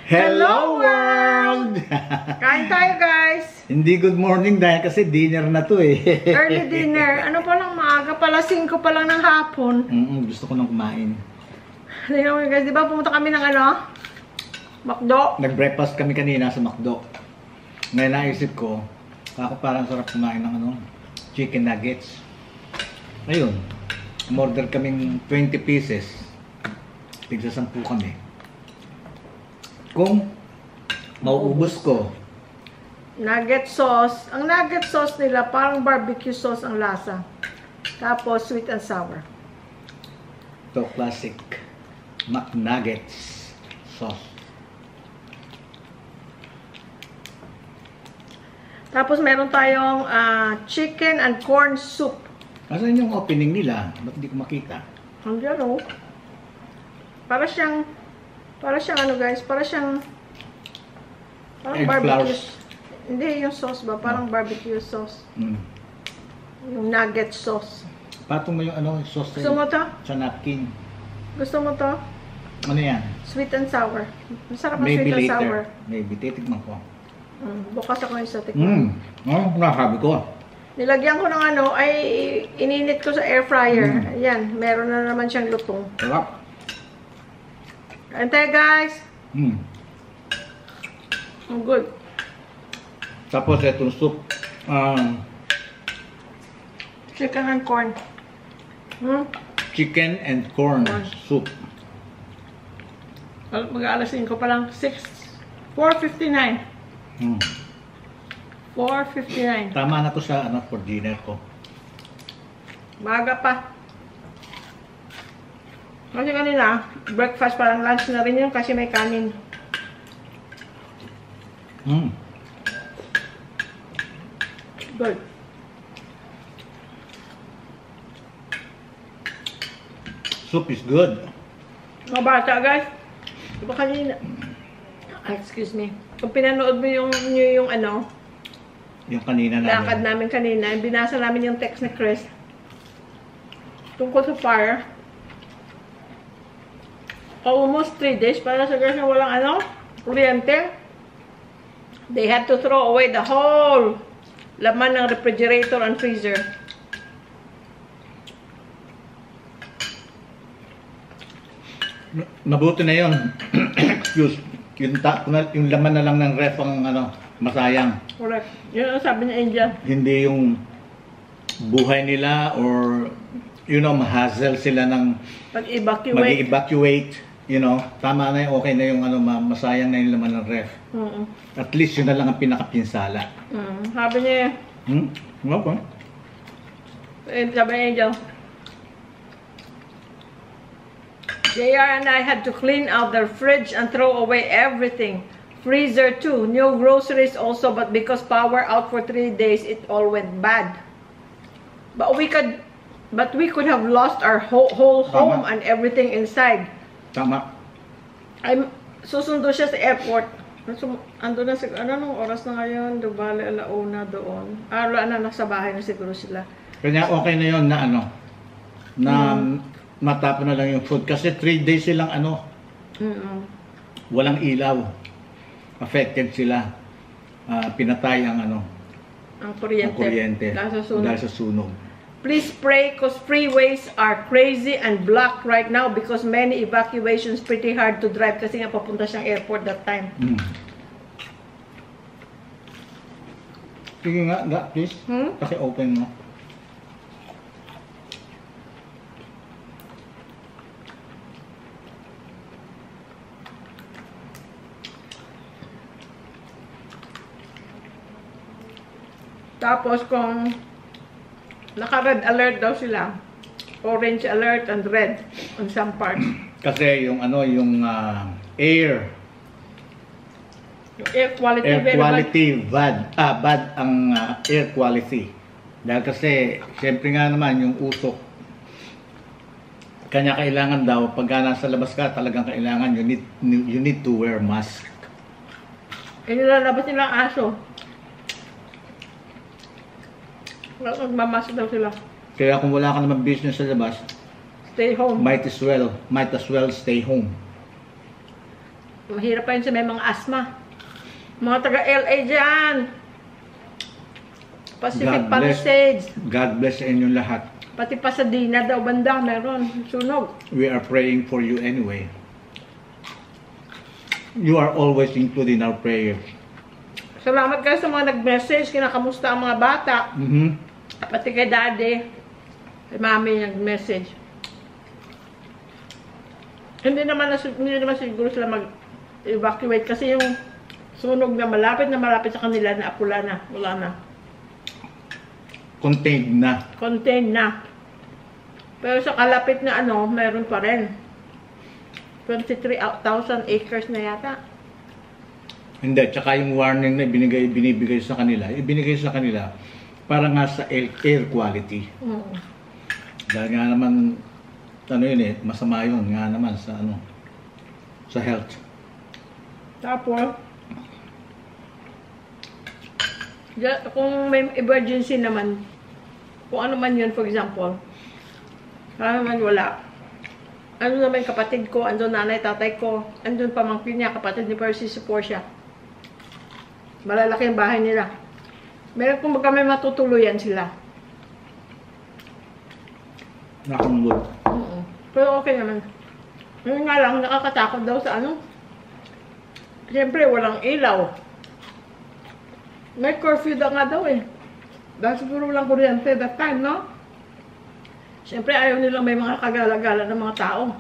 Hello world! Kain tayo guys! Hindi good morning dahil kasi dinner na to eh. Early dinner. Ano pa lang maaga pala, 5 pa lang ng hapon. Gusto ko nang kumain. Tingnan mo guys, di ba pumunta kami ng ano? McDo. Nag-breakfast kami kanina sa McDo. Ngayon naisip ko, ako parang sarap kumain ng ano, chicken nuggets. Ayun, umorder kaming 20 pieces. Tigsa 10 kami. Kung mauubos ko, Nugget sauce. Ang nugget sauce nila, parang barbecue sauce ang lasa. Tapos sweet and sour. ito classic McNuggets sauce. Tapos meron tayong chicken and corn soup. Asan yung opening nila? Ba't hindi ko makita? Andiyan o. Para siyang ano guys, parang Egg barbecue. flowers. Hindi, yung sauce ba? Parang barbecue sauce. Yung nugget sauce. Patong mo yung ano, sauce Gusto mo to? sa napkin. Gusto mo to? Ano yan? Sweet and sour. Masarap ang Maybe sweet and sour. later. Maybe. Titignan ko. Bukas ako yung sa tikman. Nasabi ko. Nilagyan ko ng ano, ay ininit ko sa air fryer. Ayan, meron na naman siyang lutong. Sarap. Kain tayo guys! Ang good. Tapos itong soup. Chicken and corn. Chicken and corn soup. Mag-aalas 5 pa lang. 4:59. 4:59. Tama na to sa ano for dinner ko. Maga pa. Kasi kanina, breakfast parang lunch na rin yun kasi may kanin. Good. Soup is good. Mga bata guys, diba kanina, excuse me, kung pinanood mo yung ano, Yung kanina namin. lakad namin kanina, binasa namin yung text ni Chris tungkol sa fire. Almost 3 days para sa guys na walang ano, kuryente. They had to throw away the whole laman ng refrigerator and freezer. Mabuti na yun. Excuse. Yung laman na lang ng ref ang ano, masayang. Correct. Yun ang sabi ni Angel. Hindi yung buhay nila or ma-hassle sila ng Pag-evacuate. mag-evacuate. Tama na yung okay na yung ano, masayang na yung laman ng ref. At least yun na lang ang pinakapinsala. Sabi niya, Okay. sabi ni Angel, JR and I had to clean out their fridge and throw away everything. Freezer too. New groceries also, but because power out for 3 days, it all went bad. But we could have lost our whole home and everything inside. Tama. Susundo siya sa airport. Ando na siguro, anong oras na ngayon? Dubali, alauna doon. Wala na, nasa bahay na siguro sila. Kanya okay na yun na ano, na matapon na lang yung food. Kasi 3 days silang ano, walang ilaw. Affected sila. Pinatay ang ano, Ang kuryente. Dahil sa sunog. Please pray because freeways are crazy and blocked right now because many evacuations pretty hard to drive kasi nga papunta siyang airport that time. Sige nga, please. Kasi open mo. Tapos kung naka-red alert daw sila, orange alert and red on some parts. Kasi yung ano, yung air quality bad. Bad ang air quality. Dahil kasi, syempre nga naman, yung usok. Kanya kailangan daw, pag nasa labas ka, talagang kailangan, you need to wear mask. Nilalabas nila ang aso. Magmamask daw sila. Kaya kung wala ka naman business sa labas, Stay home. might as well stay home. Mahirap pa yun sa may mga asthma. Mga taga-LA dyan. Pacific God bless. Palisades. God bless sa inyong lahat. Pati Pasadena daw, banda, meron. Sunog. We are praying for you anyway. You are always included in our prayers. Salamat kayo sa mga nag-message, kinakamusta ang mga bata. Pati kay daddy, kay mami nag-message. Hindi naman siguro sila mag-evacuate kasi yung sunog na malapit sa kanila na apula na, wala na. Contained na. Contained na. Pero sa kalapit na meron pa rin. 23,000 acres na yata. Hindi, tsaka yung warning na binibigay sa kanila, ibinigay sa kanila para nga sa air quality. Dahil nga naman, masama yun nga naman sa health. Tapos, kung may emergency naman, kung ano man yun, for example, naman wala. Ano naman kapatid ko, andun nanay, tatay ko, andun pamangkin niya, kapatid ni Percy, si Portia. Malalaki ang bahay nila. Meron kung may matutuluyan sila. Nakangod. Pero okay naman. Ngayon nga lang, nakakatakot daw sa Siyempre, walang ilaw. May curfew nga daw eh. Dahil siguro walang kuryente that time, no? Siyempre, ayaw nilang may mga kagala-gala ng mga tao.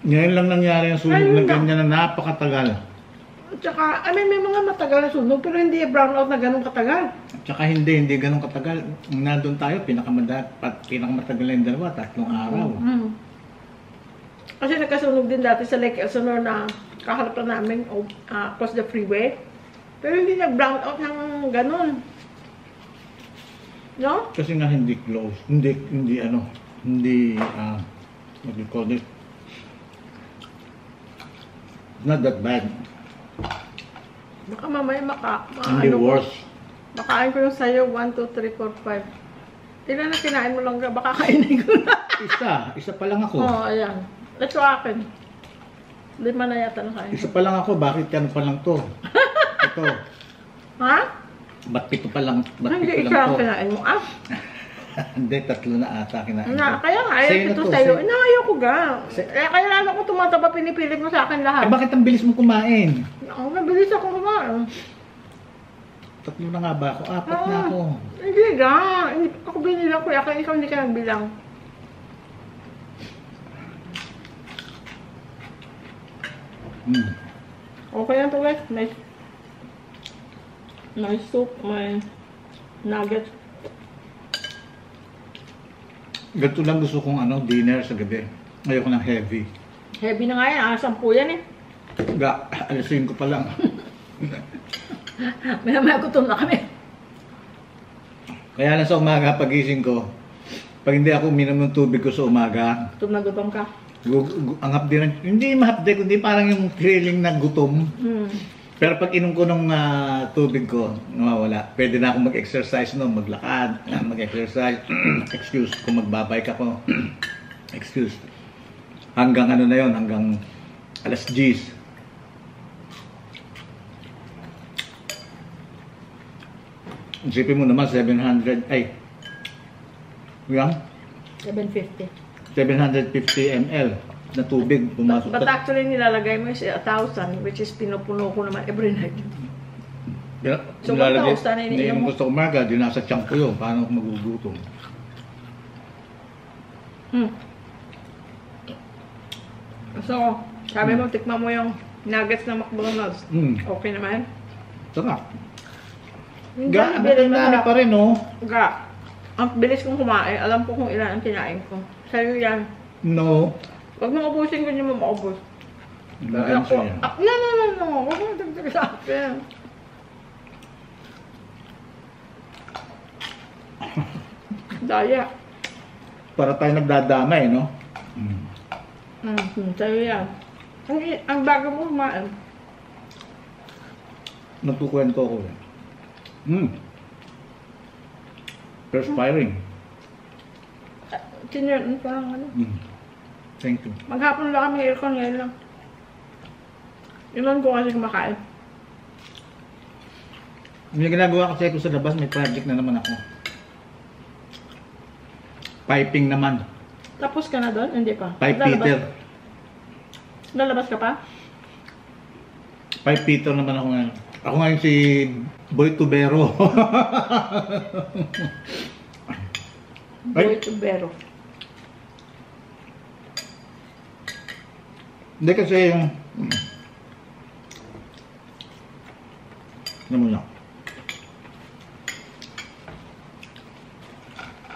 Ngayon lang nangyari ang sunog na ganyan na napakatagal. Tsaka, may mga matagal na sunog, pero hindi brownout na ganun katagal. Tsaka hindi ganun katagal. Nandun tayo, pinakamatagal na yung 2-3 araw. Kasi nagkasunog din dati sa Lake Elsinore na kaharap na namin across the freeway. Pero hindi nag-brownout ng ganun. No? Kasi nga hindi close. Hindi, what do you call it? Not that bad. Baka mamaya Hindi worse. Makain ko yung sa'yo, 1, 2, 3, 4, 5. Ilan na kinain mo lang, baka kainin ko na. Isa pa lang ako. Ayan. Ito akin. 5 na yata na kain. Isa pa lang ako, bakit yan pa lang to? Ito. Ha? Ba't 7 pa lang? Ba't 7 Hindi, lang isa ang to? kinain mo. Hindi, 3 na ata kinain ko. Kaya nga, ito sa'yo. Ayaw ko ga. Kaya lalo ko tumataba, pinipilit mo sa akin lahat. Bakit ang bilis mo kumain? Mabilis ako kumain. 3 na nga ba ako? 4 na ako. Hindi ga. Hindi ako binilang ko. Ikaw hindi ka nagbilang. Okay lang to guys. May soup, may nuggets. Ganito lang gusto kong dinner sa gabi. Ayoko ng heavy. Heavy na nga yan. 10 yan eh. Alisin ko pa lang. May gutom na kami. Kaya lang sa umaga pagising ko, pag hindi ako uminom ng tubig ko sa umaga, Gutom na gutom ka. ang hapdi hindi mahapdi, kundi parang yung feeling na gutom. Pero pag inom ko ng tubig ko, nawawala. Pwede na akong mag-exercise maglakad, mag-exercise. Excuse, kung magbabike ako. Excuse. Hanggang na yon, hanggang alas 10. Isipin mo naman, 700, yan? 750. 750 ml na tubig pumasok. But actually nilalagay mo is 1,000, which is pinupuno ko naman every night. So, 1,000 Hindi iniinom mo? mo gusto umaga, di nasa tiyan ko yun. Paano ako magugutom? So, sabi mo, tikman mo yung nuggets ng McDonald's. Okay naman? Sarap. Hindi Ang bilis dami pa rin, no? Ang bilis kong kumain. Alam ko kung ilan ang kinain ko. Sa'yo yan. No. Huwag mo ubusin kung hindi mo maubos. Ano siya? No. Huwag mo dagdag sa akin. Daya. Para tayo nagdadamay, no? Sa'yo yan. Ang bago mo kumain. Nagkukwento ko eh. Perspiring. Tinirn parang ano. Thank you. Maghapon lang kami aircon ngayon lang. Ilan ko kasi kumakain. Yung ginagawa kasi ko sa labas, may project na naman ako. Piping naman. Tapos ka na doon? Hindi pa. Pipe Peter. Lalabas ka pa? Pipe Peter naman ako ngayon. Ako ngayon si Boy Tubero. Boy Tubero. Hindi kasi yung... Ano mo lang.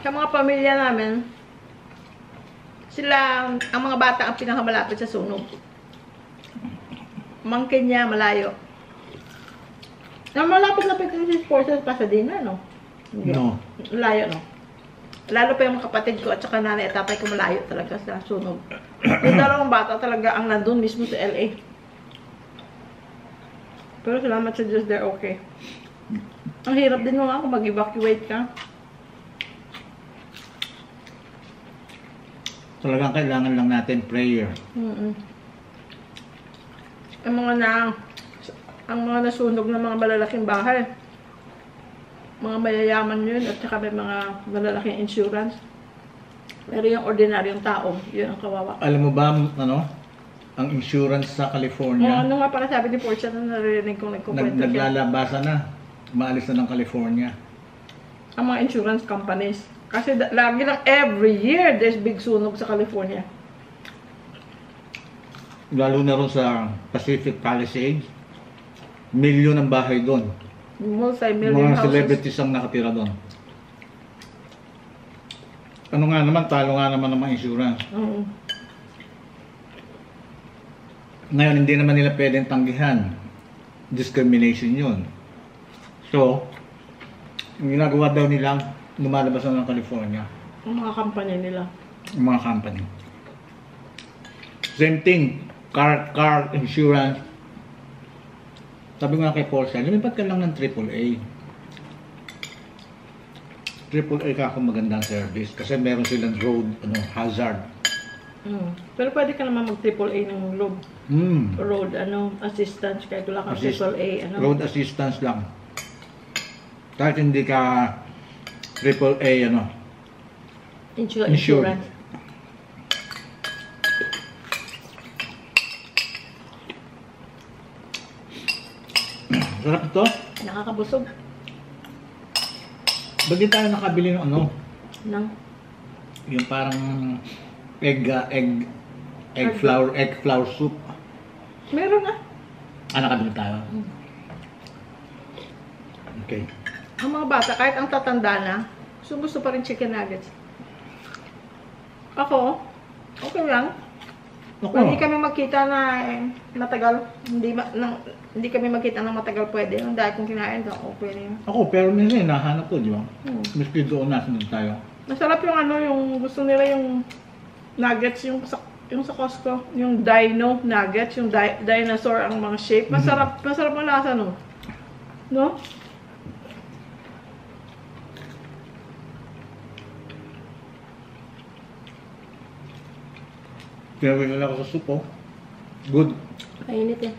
Sa mga pamilya namin, sila, ang mga bata ang pinakamalapit sa sunog. Mangkin niya, malayo. Malapit-lapit na si Sport sa Pasadena, no? Hindi. No. Malayo, no? Lalo pa yung mga kapatid ko at saka nanay at tatay ko malayo talaga sa sunog. Yung dalawang bata talaga ang nandun mismo sa LA. Pero salamat sa Diyos, they're okay. Ang hirap din mo nga kung mag-evacuate ka. Talagang kailangan lang natin prayer. Ang mga nasunog ng mga malalaking bahay, mga mayayaman yun at saka may mga malalaking insurance. Pero yung ordinaryong tao, yun ang kawawa. Alam mo ba, ano, ang insurance sa California, Ano nga pala sabi ni Portia na narinig kong nagkukwento siya. naglalabasan na, maalis na ng California. Ang mga insurance companies. Kasi lagi lang, every year, there's big sunog sa California. Lalo na rin sa Pacific Palisades, milyon ang bahay doon. Multi-million Mga houses. celebrities ang nakatira doon. Ano nga naman, talo nga naman ng mga insurance. Ngayon, hindi naman nila pwedeng tanggihan. Discrimination yun. So, yung ginagawa daw nila, lumalabas na ng California. Ang mga company nila. Yung mga company. Same thing, car insurance. Sabi nga kay Portia, lumipat ka lang ng AAA. AAA ka kung magandang service kasi meron silang road hazard. Pero pwede ka naman mag-AAA ng road assistance kahit wala kang AAA. Road assistance lang. Kahit hindi ka AAA Insurance. Sarap ito. Nakakabusog. Bagay tayo nakabili ng Nang? yung parang egg flour soup. Meron na. Nakabili tayo. Okay. Ang mga bata, kahit ang tatanda na, gusto pa rin chicken nuggets. Ako, okay lang. Hindi kami magkita na matagal. Hindi kami magkita ng matagal pwede. Dahil kung kinain doon, okay na yun. Ako, pero minsan nahanap ko, di ba? Miski doon nasunod tayo. Masarap yung yung gusto nila yung nuggets, yung sa Costco. Yung dino nuggets, yung dinosaur ang mga shape. Masarap ang lasa, no? No? Pinawin lang ako sa soup, Good. Mainit eh.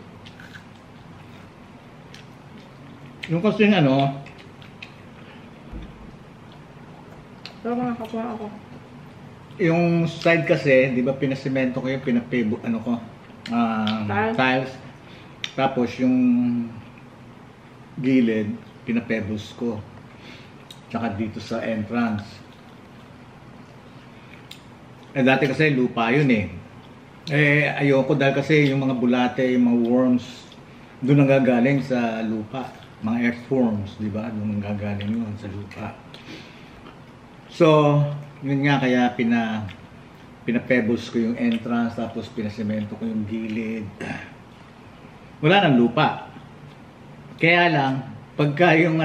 Yung kasing Pero makakakuha ako. yung side kasi, di ba pinasemento ko yung tiles. Tapos yung gilid, pinapebbles ko. Tsaka dito sa entrance. Dati kasi lupa yun ayoko dahil kasi yung mga bulate, yung mga worms, doon nanggagaling sa lupa. Mga earthworms, di ba? Doon nanggagaling yun sa lupa. So, yun nga kaya pinapebbles ko yung entrance, tapos pinasemento ko yung gilid. Wala nang lupa. Kaya lang, pagka yung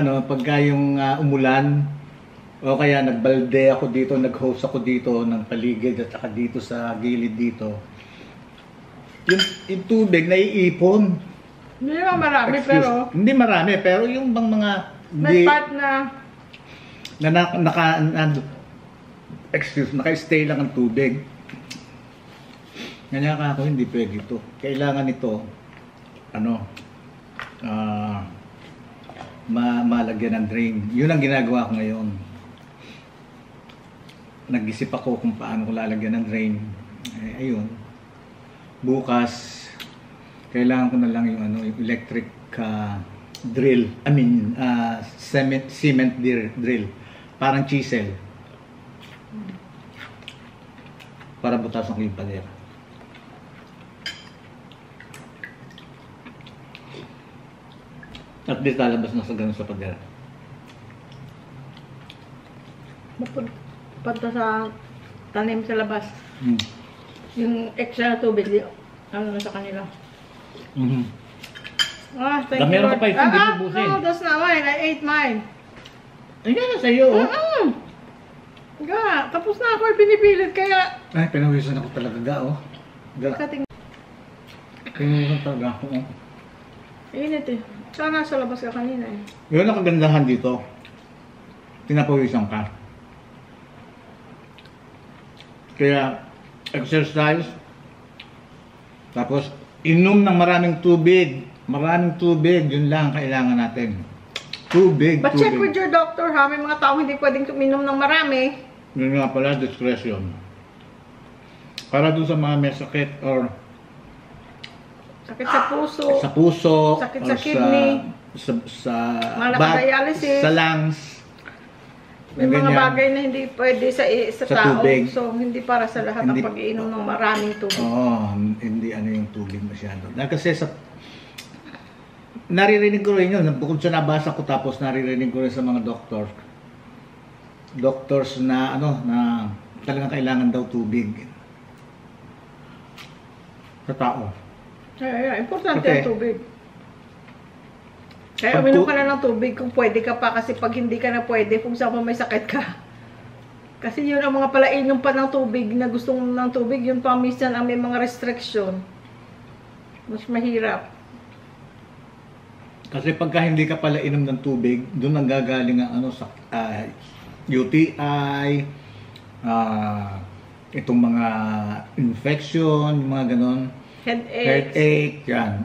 umulan, o kaya nagbalde ako dito, nag-hose ako dito ng paligid at saka dito sa gilid dito, yung tubig naiipon. Hindi naman marami, pero Hindi marami, pero yung bang mga may part na naka-stay lang ang tubig. Ganyan ka ako, hindi pwede ito. Kailangan ito, ano, malagyan ng drain. Yun ang ginagawa ko ngayon. Nag-isip ako kung paano ko lalagyan ng drain. Ayun. Bukas, kailangan ko na lang yung, yung electric drill. I mean, cement drill. Parang chisel. Para butasan ko yung pader. At least lalabas na sa ganun sa pader. Punta sa tanim sa labas. Yung extra na tubig, ano na sa kanila. Thank you, Meron Lord. ka pa isang binubusin. No, that's not mine. I ate mine. Ayan na sa'yo, oh. Tapos na ako, pinipilit, kaya... Ay, pinawisan ako talaga, oh. Pinawisan talaga ako, oh. Init eh. Sana nasa labas ka kanina eh. Yun ang kagandahan dito. Pinapawisan ka. Kaya, exercise. Tapos, inom ng maraming tubig. Maraming tubig, yun lang ang kailangan natin. Tubig, But tubig. check with your doctor ha, may mga tao hindi pwedeng uminom ng marami. Yun nga pala, discretion. Para dun sa mga may sakit or Sakit sa puso. sa puso, Sakit or sa kidney. sa Mga nakadialysis. sa lungs. May mga ganyan. bagay na hindi pwede sa Sa tao. tubig. So, hindi para sa lahat Hindi. ang pag-iinom ng maraming tubig. Oo, hindi ano yung tubig masyado. Dahil kasi naririnig ko rin yun, bukod sa nabasa ko tapos naririnig ko rin sa mga doctors na na talagang kailangan daw tubig sa tao. Importante Okay. ang tubig. Kaya Pag uminom ka na ng tubig kung pwede ka pa, kasi pag hindi ka na pwede, kung saan pa may sakit ka. Kasi yun ang mga palainom pa ng tubig na gustong ng tubig, yun pa minsan ang may mga restriction. Mas mahirap. Kasi pagka hindi ka pala inom ng tubig, doon ang gagaling ang UTI, itong mga infection, mga ganon, headache, yan.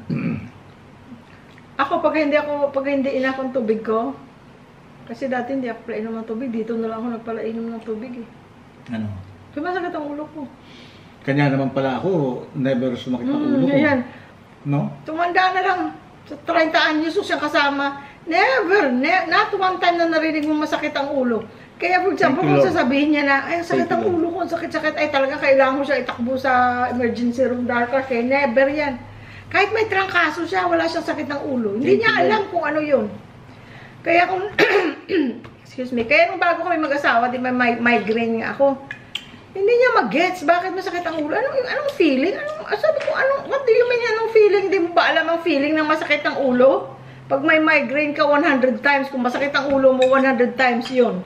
Ako, pag hindi inakong tubig ko, kasi dati hindi ako pala inom ng tubig, dito na lang ako nagpalainom ng tubig eh. Ano? Sumasakit ang ulo ko. Kanya naman pala ako, never sumakit ang ulo ko. Ayan. No? Tumanda na lang. Sa 30 anyos ko siyang kasama. Not one time na narinig mo masakit ang ulo. Kaya for example, Thank you, kung Lord. sasabihin niya na, ay, sakit Thank ang you, ulo ko, sakit-sakit, ay talaga kailangan mo siya itakbo sa emergency room darker. Kaya never yan. Kahit may trangkaso siya, wala siyang sakit ng ulo. Hindi Thank niya you, Lord. alam kung ano yun. Kaya kung, excuse me, kaya nung bago kami mag-asawa, di ba may migraine nga ako. Hindi niya mag-gets bakit masakit ang ulo. Anong feeling? Sabi ko, what do you mean anong feeling? Hindi mo ba alam ang feeling ng masakit ang ulo? Pag may migraine ka 100 times, kung masakit ang ulo mo 100 times, yun.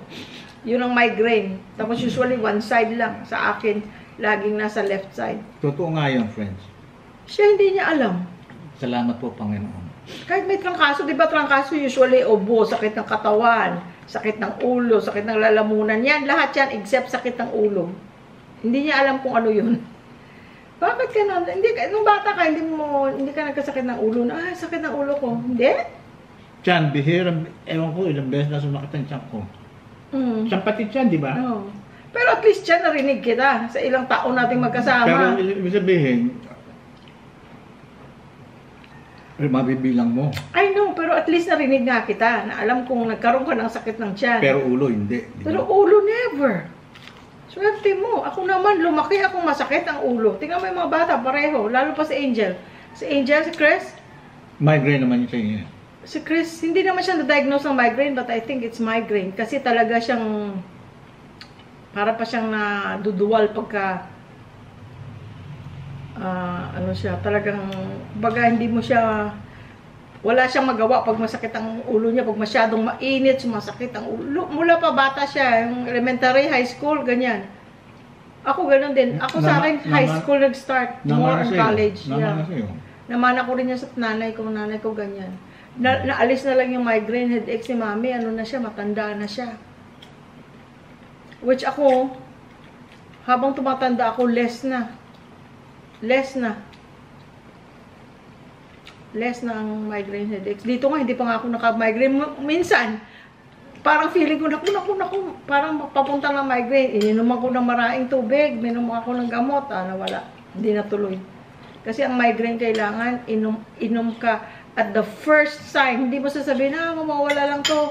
Yun ang migraine. Tapos usually one side lang. Sa akin, laging nasa left side. Totoo nga yun, friends. Siya hindi niya alam. Salamat po, Panginoon. Kahit may trangkaso, di ba trangkaso usually ubo, sakit ng katawan, sakit ng ulo, sakit ng lalamunan. Yan, lahat yan except sakit ng ulo. Hindi niya alam kung ano yun. Bakit ka nun? Nung bata ka, hindi ka nagkasakit ng ulo na, sakit ng ulo ko. Hindi? Tiyan, bihira, ewan ko, ilang beses na sumakit ang tiyan ko. Siyang pati tiyan, di ba? Oh. Pero at least siya narinig kita sa ilang taon nating magkasama. Pero ibig sabihin, mabibilang mo. I know, pero at least narinig nga kita na alam kung nagkaroon ka ng sakit ng tiyan. Pero ulo, hindi. Di Pero ba? ulo, never. Swerte mo. Ako naman, lumaki akong masakit ang ulo. Tingnan mo yung mga bata, pareho. Lalo pa si Angel. Si Angel, si Chris. Migraine naman yun sa inyo. Si Chris, hindi naman siya na-diagnose ng migraine, but I think it's migraine. Kasi talaga siyang, para pa siyang naduduwal pagka, talagang, baga hindi mo siya, wala siyang magawa pag masakit ang ulo niya, pag masyadong mainit, sumasakit ang ulo. Mula pa bata siya, yung elementary, high school, ganyan. Ako ganun din. Ako sa akin, high school nag-start, more on college. Namana sa'yo. Namana ko rin yan sa nanay ko ganyan. Naalis na lang yung migraine headache si mami, na siya, matanda na siya. Which ako, habang tumatanda ako, less na. less ng migraine headaches. Dito nga, hindi pa nga ako naka-migraine. Minsan, parang feeling ko, naku, parang papunta ng migraine. Ininom ako ng maraming tubig, minom ako ng gamot, nawala. Hindi natuloy. Kasi ang migraine kailangan, inom ka at the first sign. Hindi mo sasabihin, mawawala lang to.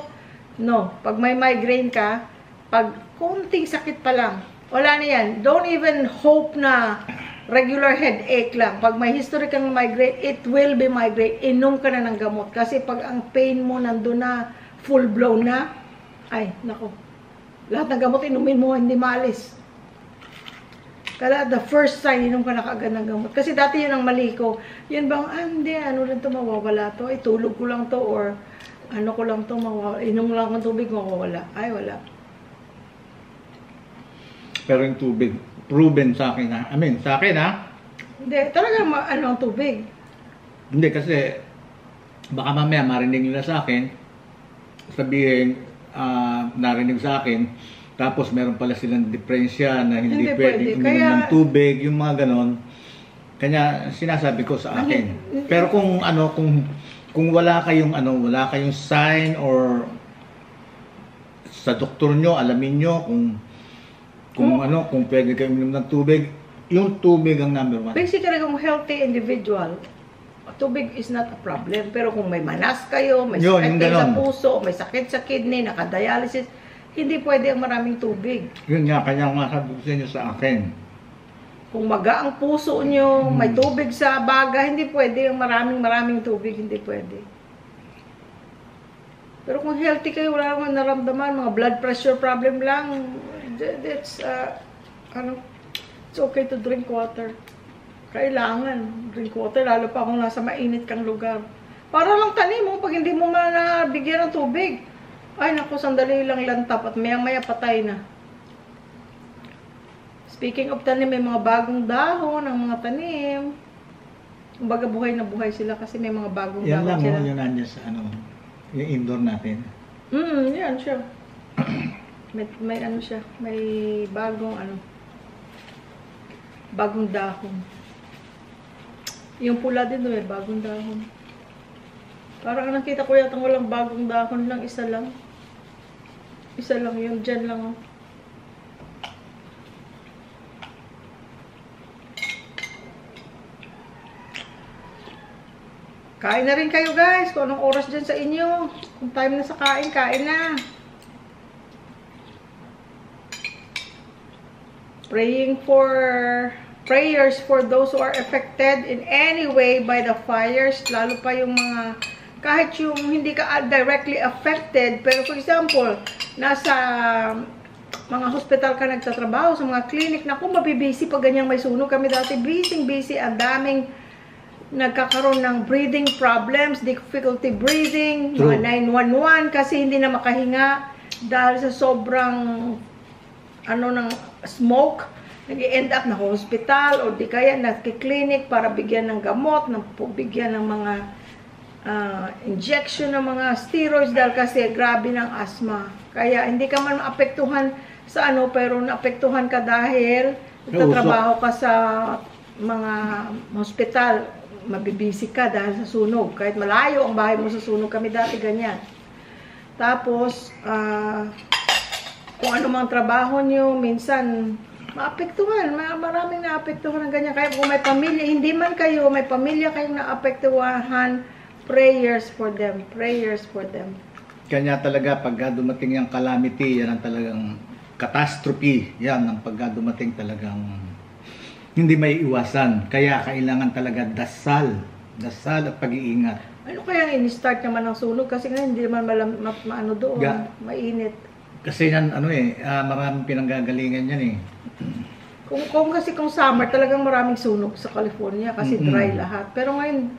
No, pag may migraine ka, pag konting sakit pa lang, wala na yan. Don't even hope na regular headache lang. Pag may history kang migraine, it will be migraine. Inom ka na ng gamot. Kasi pag ang pain mo nandun na, full blown na, ay, nako. Lahat ng gamot inumin mo, hindi maalis. Kaya the first sign, inom ka na kaagad ng gamot. Kasi dati yun ang mali ko. Yun bang, hindi, ano rin to, mawawala to. Ay, tulog ko lang to, or ano ko lang to, mawawala. Inom lang ng tubig, mawawala. Ay, wala. Pero yung tubig, proven sa akin ha. Sa akin ha. Hindi, talaga ano ang tubig. Hindi kasi, baka mamaya marinig nila sa akin, sabihin, narinig sa akin, tapos meron pala silang diferensya na hindi pwede uminom ng tubig, yung mga ganon. Kanya sinasabi ko sa akin. Pero kung wala kayong sign or sa doktor nyo, alamin nyo kung pwede kayo uminom ng tubig, yung tubig ang number one. Basically, kung healthy individual, tubig is not a problem. Pero kung may manas kayo, may sakit kayo sa puso, may sakit sa kidney, nakadialysis, hindi pwede ang maraming tubig. Yun nga, kanya nga sabi ko sa inyo sa akin. Kung maga ang puso nyo, may tubig sa baga, hindi pwede ang maraming tubig, hindi pwede. Pero kung healthy kayo, wala naman naramdaman, mga blood pressure problem lang, it's okay to drink water. Kailangan drink water, lalo pa kung nasa mainit kang lugar. Para lang tanim mo, pag hindi mo nabigyan ng tubig. Ay naku, sandali lang lantap at maya-maya patay na. Speaking of tanim, may mga bagong dahon ng mga tanim. Kumbaga buhay na buhay sila kasi may mga bagong yan dahon sila. Yan lang, yun nandiyan sa yung indoor natin. Yan siya. May ano siya, may bagong dahon. Yung pula din doon, may bagong dahon. Parang nakita ko yata walang bagong dahon lang, isa lang. Isa lang yun, dyan lang. Kain na rin kayo guys, kung anong oras dyan sa inyo. Kung time na sa kain, kain na. Prayers for those who are affected in any way by the fires, lalo pa yung mga, kahit yung hindi ka directly affected, pero for example, nasa mga hospital ka nagtatrabaho, sa mga clinic, naku, mabibisi pag ganyang may sunog. Kami dati, busy, ang daming nagkakaroon ng breathing problems, difficulty breathing, True. mga 911 kasi hindi na makahinga dahil sa sobrang ng smoke, nag-end up na hospital o di kaya nakiklinik para bigyan ng gamot, bigyan ng mga injection ng mga steroids dahil kasi grabe ng asthma. Kaya hindi ka man maapektuhan sa pero naapektuhan ka dahil nagtatrabaho ka sa mga hospital, mabibisi ka dahil sa sunog. Kahit malayo ang bahay mo sa sunog, kami dati ganyan. Tapos, kung ano mang trabaho nyo, minsan, maapektuhan. Maraming naapektuhan ng ganyan. Kaya kung may pamilya, hindi man kayo, may pamilya kayong naapektuhan, prayers for them. Prayers for them. Kanya talaga, pagka dumating yung calamity, yan ang talagang catastrophe. Yan ang pagka dumating talagang hindi may iwasan. Kaya kailangan talaga dasal at pag-iingat. Ano kaya in-start naman ng sunog? Kasi nga hindi naman maano doon. Mainit. Kasi yan, maraming pinanggagalingan yan eh. Kung summer, talagang maraming sunog sa California kasi dry lahat. Pero ngayon,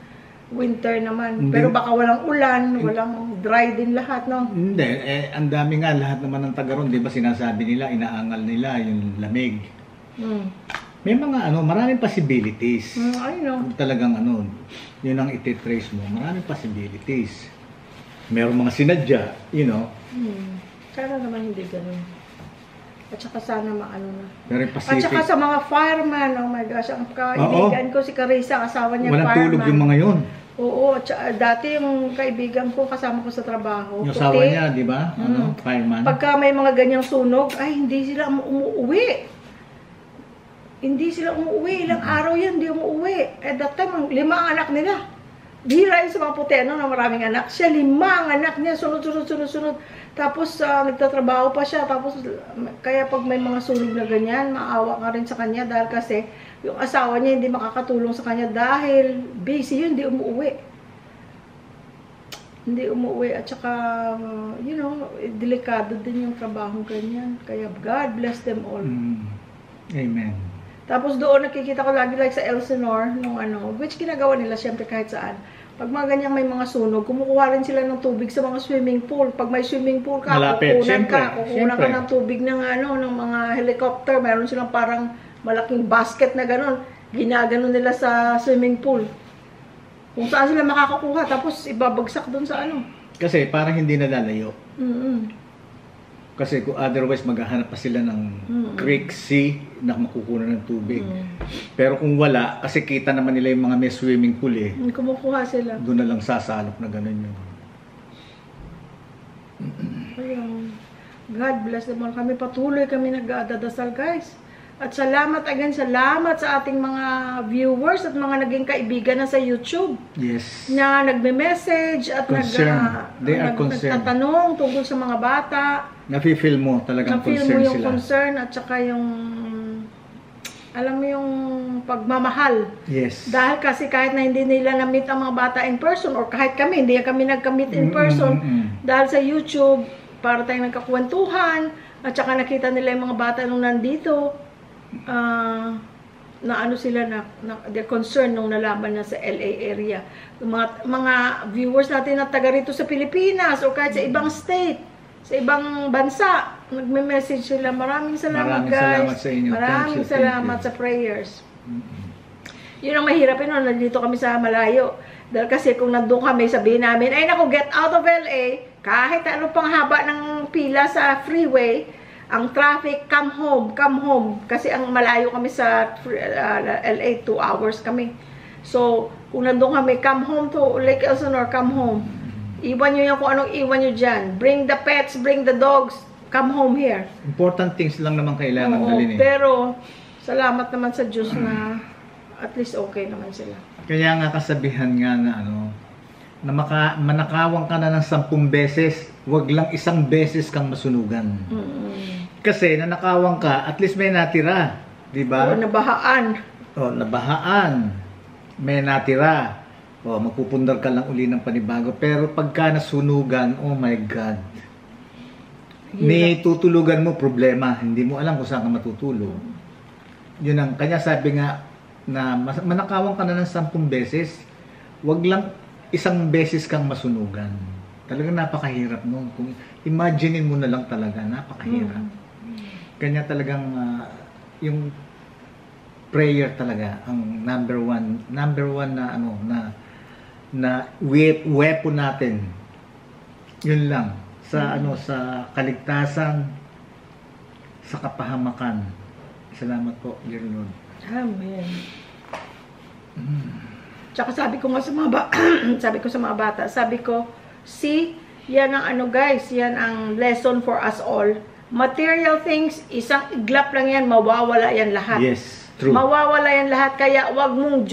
winter naman. Pero baka walang ulan, walang dry din lahat, no? Hindi, ang dami nga, lahat naman ng taga ron, di ba sinasabi nila, inaangal nila yung lamig. May mga maraming possibilities. I know. Kung talagang yun ang ititrace mo, maraming possibilities. Merong mga sinadya, Sana naman hindi ganun. At saka sana maano na. Very Pacific. At saka sa mga fireman, oh my gosh, ang kaibigan ko si Carissa, asawa niya walang fireman. tulog yung mga yun. Oo, at dati yung kaibigan ko, kasama ko sa trabaho. Yung asawa niya, di ba? Ano, fireman. Pagka may mga ganyang sunog, ay hindi sila umuwi. Hindi sila umuwi. Ilang araw yan, hindi umuwi. At that time, 5 ang anak nila. Bihira yun sa mga puti, ano, na maraming anak. Siya, 5 ang anak niya, sunod. Tapos, nagtatrabaho pa siya. Tapos, kaya pag may mga sunog na ganyan, maawa ka rin sa kanya. Dahil kasi, yung asawa niya hindi makakatulong sa kanya dahil busy yun, hindi umuwi. Hindi umuwi. At saka, you know, delikado din yung trabaho ganyan. Kaya, God bless them all. Amen. Tapos doon nakikita ko lagi like sa Elsinore nung ano, which ginagawa nila syempre kahit saan. Pag mga ganyan may mga sunog, kumukuha rin sila ng tubig sa mga swimming pool. Pag may swimming pool ka, kukunan ka ng tubig ng ano, ng mga helicopter. Meron silang parang malaking basket na gano'n. Ginagano nila sa swimming pool. Kung saan sila makakakuha, tapos ibabagsak doon sa ano. Kasi parang hindi nalalayo. Kasi kung otherwise maghahanap pa sila ng creek, sea na makukuha ng tubig. Pero kung wala, kasi kita naman nila yung mga may swimming pool eh. Kumukuha sila. Doon na lang sasalok na gano'n yun. Ayun. God bless them all. Kami patuloy kami nagdadasal guys. At salamat sa ating mga viewers at mga naging kaibigan na sa YouTube. Yes. Na nagme-message at nagtatanong tungkol sa mga bata. Nafe-feel mo talagang concern sila. Na-feel mo yung concern at saka yung, alam mo yung pagmamahal. Yes. Dahil kasi kahit na hindi nila na-meet ang mga bata in person or kahit kami, hindi kami nagka-meet in person. Dahil sa YouTube, para tayong nagkakwentuhan at saka nakita nila yung mga bata nung nandito. Na ano sila na they're concerned nung nalaman na sa LA area. Yung mga viewers natin na taga rito sa Pilipinas o kahit sa ibang state, sa ibang bansa, nagme-message sila. Maraming salamat guys. Salamat sa inyo. Maraming salamat sa prayers. Yun ang mahirap yun, nandito kami sa malayo. Dahil kasi kung nandun kami, sabihin namin, ay naku, get out of LA, kahit ano pang haba ng pila sa freeway, ang traffic, come home. Kasi ang malayo kami sa LA, 2 hours kami. So, kung nandun kami, come home to Lake Elsinore, come home. Iwan nyo yan kung anong iwan nyo dyan. Bring the pets, bring the dogs, come home here. Important things lang naman kailangan dalhin eh. Pero, salamat naman sa Diyos na at least okay naman sila. Kaya nga kasabihan nga na ano, na manakawang ka na ng 10 beses, wag lang 1 beses kang masunugan. Kasi nanakawang ka, at least may natira, di ba? O nabahaan. Nabahaan. May natira. Magpupundar ka lang uli ng panibago. Pero pagka nasunugan, oh my God. Ni tutulugan mo problema, hindi mo alam kung saan ka matutulog. Yun ang kanya sabi nga na manakawang ka na ng 10 beses, wag lang 1 beses kang masunugan. Talagang napakahirap nun. Kung imaginein mo na lang talaga, napakahirap. Kanya talagang yung prayer talaga ang number one na ano na weapon natin. Yun lang sa ano sa kaligtasan, sa kapahamakan. Salamat po, dear Lord. Amen. Tsaka sabi ko nga sa mga bata, sabi ko, see, yan ang ano guys, yan ang lesson for us all. Material things, isang iglap lang yan, mawawala yan lahat. Yes, true. Mawawala yan lahat, kaya wag mong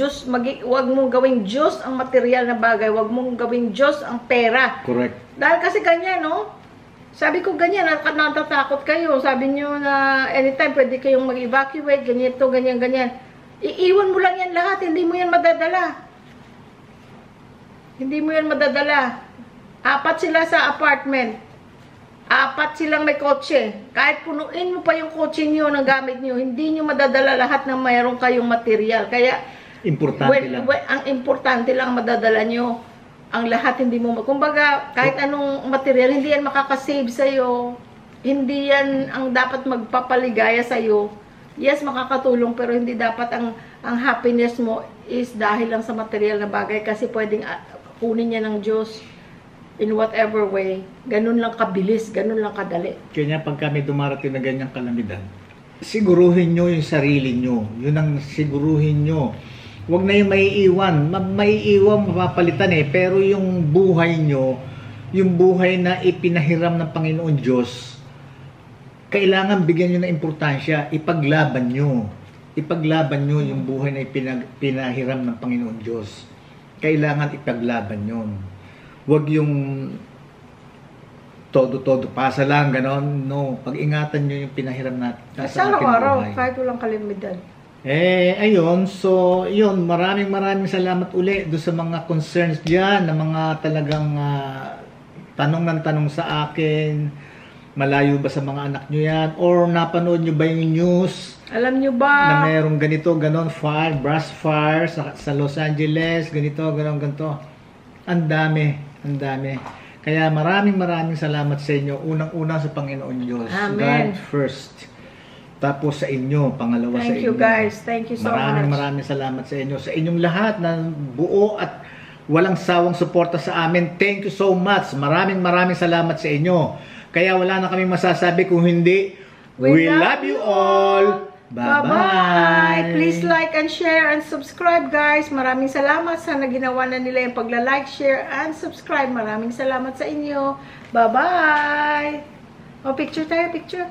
gawing Diyos ang material na bagay, wag mong gawing Diyos ang pera. Correct. Dahil kasi ganyan, no? Sabi ko ganyan, natatakot kayo. Sabi nyo na anytime pwede kayong mag-evacuate, ganito, ganyan. Iiwan mo lang yan lahat, hindi mo yan madadala. Hindi mo yan madadala. 4 sila sa apartment. 4 silang may kotse. Kahit punuin mo pa yung kotse niyo ng gamit niyo, hindi niyo madadala lahat ng mayroon kayong material. Kaya, ang importante lang madadala niyo. Ang lahat hindi mo, kumbaga, kahit anong material, hindi yan makakasave sa'yo. Hindi yan ang dapat magpapaligaya sa'yo. Yes, makakatulong, pero hindi dapat ang happiness mo is dahil lang sa material na bagay. Kasi pwedeng kunin niya ng Diyos in whatever way. Ganun lang kabilis, ganun lang kadali. Kaya pag kami dumarating na ganyang kalamidad, siguruhin nyo yung sarili nyo. Yun ang siguruhin nyo Huwag na yung maiiwan. Maiiwan, mapapalitan eh. Pero yung buhay nyo, yung buhay na ipinahiram ng Panginoon Diyos, kailangan bigyan nyo ng importansya. Ipaglaban nyo. Ipaglaban nyo yung buhay na pinahiram ng Panginoon Diyos. Kailangan ipaglaban yun. Huwag yung todo-todo, pasa lang, ganon. No, pag-ingatan nyo yung pinahiram natin Sa araw-araw, kahit walang kalimidad. Ayun, so, yun, maraming salamat uli doon sa mga concerns dyan, na mga talagang tanong ng tanong sa akin, malayo ba sa mga anak nyo yan, or napanood nyo ba yung news? Alam nyo ba? Na merong ganito, ganon, brush fire sa Los Angeles, ganito, ganon, ganito. Ang dami. Kaya maraming salamat sa inyo. Unang-una sa Panginoon Diyos. Amen. God first. Tapos sa inyo, pangalawa sa inyo. Thank you guys. Thank you so much. Maraming salamat sa inyo. Sa inyong lahat na buo at walang sawang suporta sa amin. Thank you so much. Maraming salamat sa inyo. Kaya wala na kaming masasabi kung hindi, we love you all. Bye-bye. Please like and share and subscribe guys. Maraming salamat. Sana ginawa na nila yung pagla-like, share, and subscribe. Maraming salamat sa inyo. Bye-bye. O, picture tayo, picture.